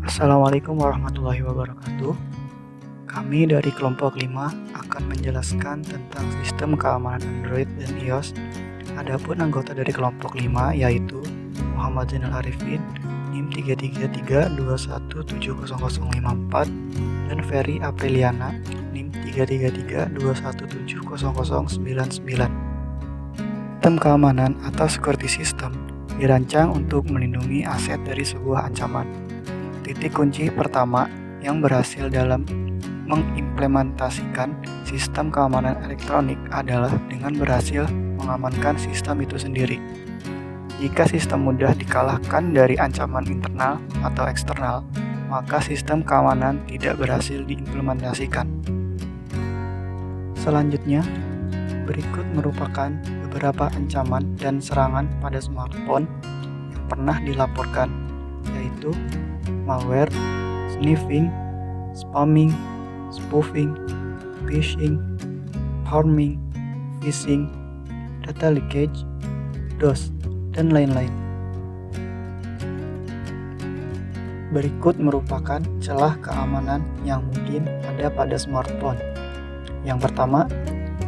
Assalamualaikum warahmatullahi wabarakatuh. Kami dari kelompok 5 akan menjelaskan tentang sistem keamanan Android dan iOS. Adapun anggota dari kelompok 5 yaitu Muhammad Zainal Arifin, NIM 33321700054 dan Ferry Apriliana, NIM 33321700099. Sistem keamanan atau security system dirancang untuk melindungi aset dari sebuah ancaman. Titik kunci pertama yang berhasil dalam mengimplementasikan sistem keamanan elektronik adalah dengan berhasil mengamankan sistem itu sendiri. Jika sistem mudah dikalahkan dari ancaman internal atau eksternal, maka sistem keamanan tidak berhasil diimplementasikan. Selanjutnya, berikut merupakan beberapa ancaman dan serangan pada smartphone yang pernah dilaporkan, yaitu malware, sniffing, spamming, spoofing, phishing, harming, phishing, data leakage, DOS, dan lain-lain. Berikut merupakan celah keamanan yang mungkin ada pada smartphone. Yang pertama,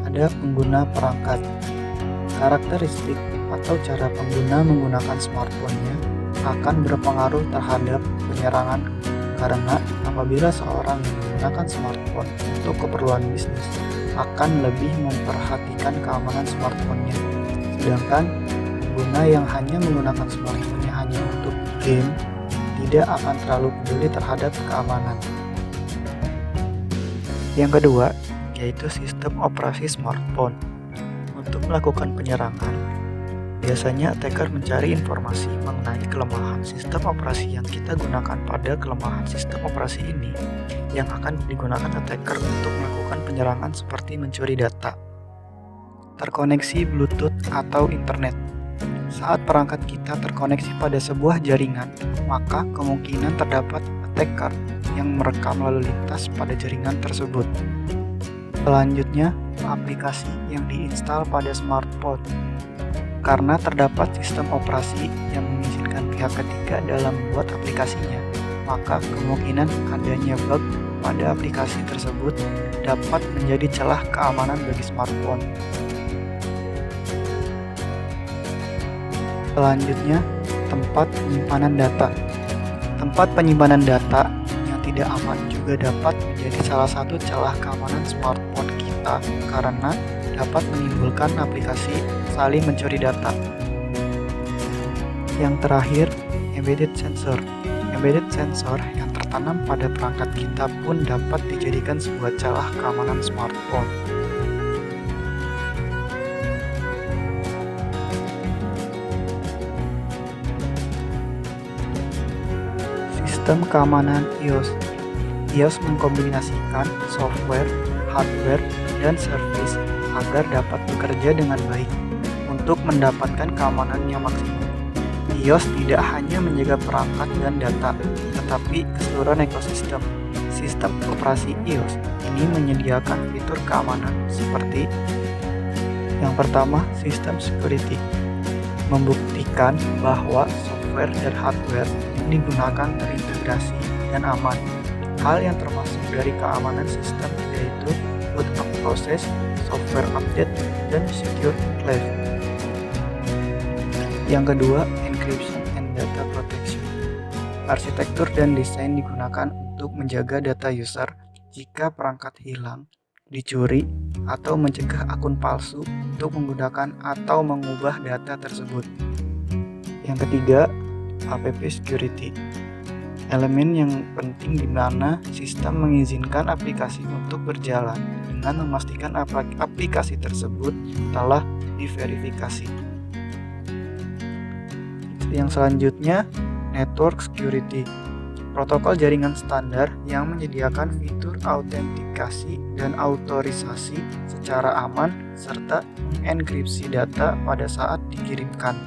ada pengguna perangkat. Karakteristik atau cara pengguna menggunakan smartphone-nya akan berpengaruh terhadap penyerangan karena apabila seorang menggunakan smartphone untuk keperluan bisnis akan lebih memperhatikan keamanan smartphone-nya, sedangkan pengguna yang hanya menggunakan smartphone-nya hanya untuk game tidak akan terlalu peduli terhadap keamanan. Yang kedua, yaitu sistem operasi smartphone. Untuk melakukan penyerangan, biasanya attacker mencari informasi mengenai kelemahan sistem operasi yang kita gunakan pada kelemahan sistem operasi ini yang akan digunakan attacker untuk melakukan penyerangan seperti mencuri data, terkoneksi Bluetooth atau internet. Saat perangkat kita terkoneksi pada sebuah jaringan, maka kemungkinan terdapat attacker yang merekam lalu lintas pada jaringan tersebut. Selanjutnya, aplikasi yang diinstal pada smartphone. Karena terdapat sistem operasi yang mengizinkan pihak ketiga dalam membuat aplikasinya, maka kemungkinan adanya bug pada aplikasi tersebut dapat menjadi celah keamanan bagi smartphone. Selanjutnya, tempat penyimpanan data. Tempat penyimpanan data yang tidak aman juga dapat menjadi salah satu celah keamanan smartphone kita karena dapat menimbulkan aplikasi saling mencuri data. Yang terakhir, embedded sensor. Embedded sensor yang tertanam pada perangkat kita pun dapat dijadikan sebuah celah keamanan smartphone. Sistem keamanan iOS. iOS mengkombinasikan software, hardware, dan service agar dapat bekerja dengan baik untuk mendapatkan keamanan yang maksimum. iOS tidak hanya menjaga perangkat dan data, tetapi keseluruhan ekosistem. Sistem operasi iOS ini menyediakan fitur keamanan seperti yang pertama, sistem security, membuktikan bahwa software dan hardware yang digunakan terintegrasi dan aman. Hal yang termasuk dari keamanan sistem yaitu boot up process, software update, dan secure enclave. Yang kedua, encryption and data protection. Arsitektur dan desain digunakan untuk menjaga data user jika perangkat hilang, dicuri, atau mencegah akun palsu untuk menggunakan atau mengubah data tersebut. Yang ketiga, app security. Elemen yang penting di mana sistem mengizinkan aplikasi untuk berjalan dengan memastikan aplikasi tersebut telah diverifikasi. Yang selanjutnya, network security. Protokol jaringan standar yang menyediakan fitur autentikasi dan autorisasi secara aman serta mengenkripsi data pada saat dikirimkan.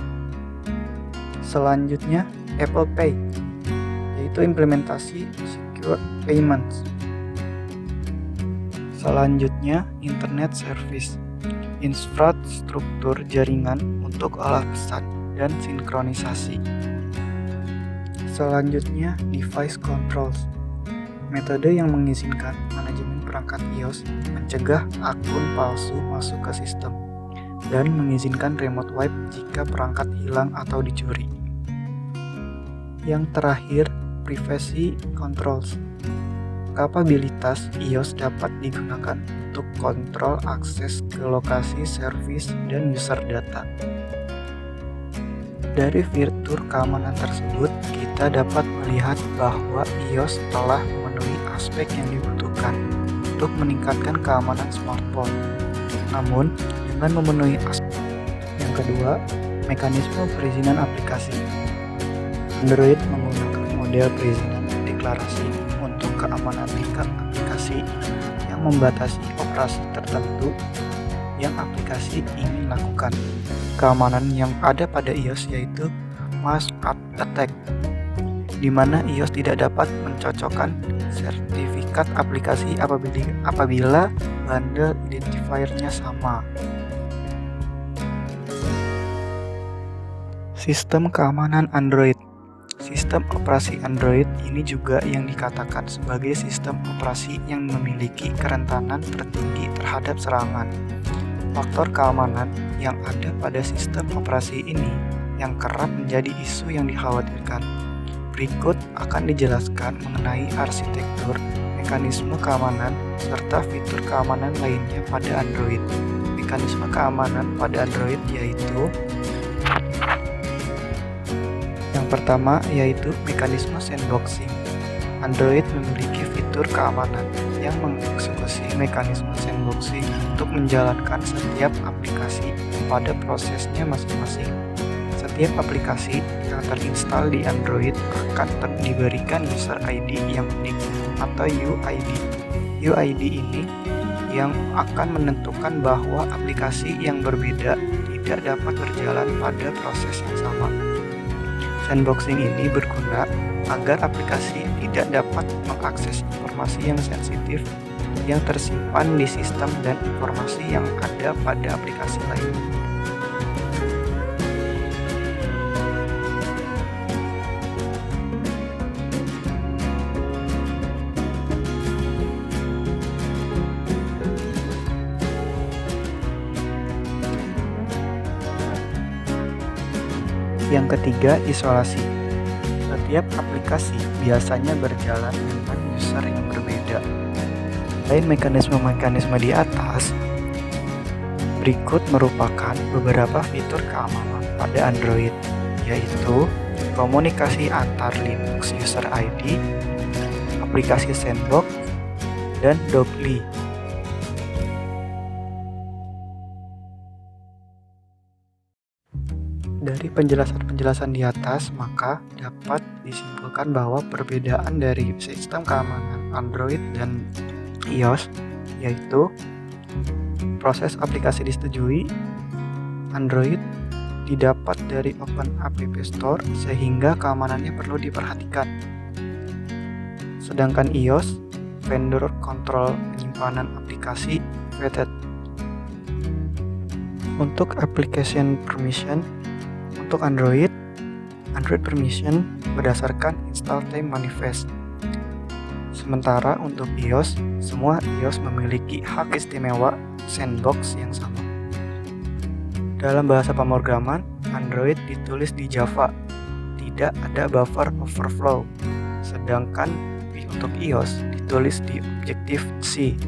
Selanjutnya, Apple Pay, yaitu implementasi secure payments. Selanjutnya, internet service, infrastruktur jaringan untuk olah pesan dan sinkronisasi. Selanjutnya, device controls. Metode yang mengizinkan manajemen perangkat iOS mencegah akun palsu masuk ke sistem dan mengizinkan remote wipe jika perangkat hilang atau dicuri. Yang terakhir, privacy controls. Kapabilitas iOS dapat digunakan untuk kontrol akses ke lokasi, servis, dan user data. Dari fitur keamanan tersebut, kita dapat melihat bahwa iOS telah memenuhi aspek yang dibutuhkan untuk meningkatkan keamanan smartphone. Namun, dengan memenuhi aspek yang kedua, mekanisme perizinan aplikasi. Android menggunakan model perizinan deklarasi untuk keamanan tingkat aplikasi yang membatasi operasi tertentu yang aplikasi ingin lakukan. Keamanan yang ada pada iOS yaitu mask attack, di mana iOS tidak dapat mencocokkan sertifikat aplikasi apabila bundle identifier-nya sama. Sistem keamanan Android. Sistem operasi Android ini juga yang dikatakan sebagai sistem operasi yang memiliki kerentanan tertinggi terhadap serangan. Faktor keamanan yang ada pada sistem operasi ini yang kerap menjadi isu yang dikhawatirkan. Berikut akan dijelaskan mengenai arsitektur, mekanisme keamanan, serta fitur keamanan lainnya pada Android. Mekanisme keamanan pada Android yaitu yang pertama yaitu mekanisme sandboxing. Android memiliki fitur keamanan yang mengeksekusi mekanisme sandboxing untuk menjalankan setiap aplikasi pada prosesnya masing-masing. Setiap aplikasi yang terinstal di Android akan diberikan user ID yang unik atau UID. UID ini yang akan menentukan bahwa aplikasi yang berbeda tidak dapat berjalan pada proses yang sama. Sandboxing ini berguna agar aplikasi tidak dapat mengakses informasi yang sensitif yang tersimpan di sistem dan informasi yang ada pada aplikasi lain. Yang ketiga, isolasi. Setiap aplikasi biasanya berjalan dengan user yang berbeda. Selain mekanisme-mekanisme di atas, berikut merupakan beberapa fitur keamanan pada Android, yaitu komunikasi antar Linux user ID, aplikasi sandbox, dan Dogly. Dari penjelasan-penjelasan di atas, maka dapat disimpulkan bahwa perbedaan dari sistem keamanan Android dan iOS yaitu proses aplikasi disetujui. Android didapat dari Open App Store sehingga keamanannya perlu diperhatikan. Sedangkan iOS, vendor kontrol penyimpanan aplikasi vetted. Untuk application permission, untuk Android permission berdasarkan install time manifest. Sementara untuk iOS, semua iOS memiliki hak istimewa sandbox yang sama. Dalam bahasa pemrograman, Android ditulis di Java, tidak ada buffer overflow. Sedangkan untuk iOS ditulis di Objective-C.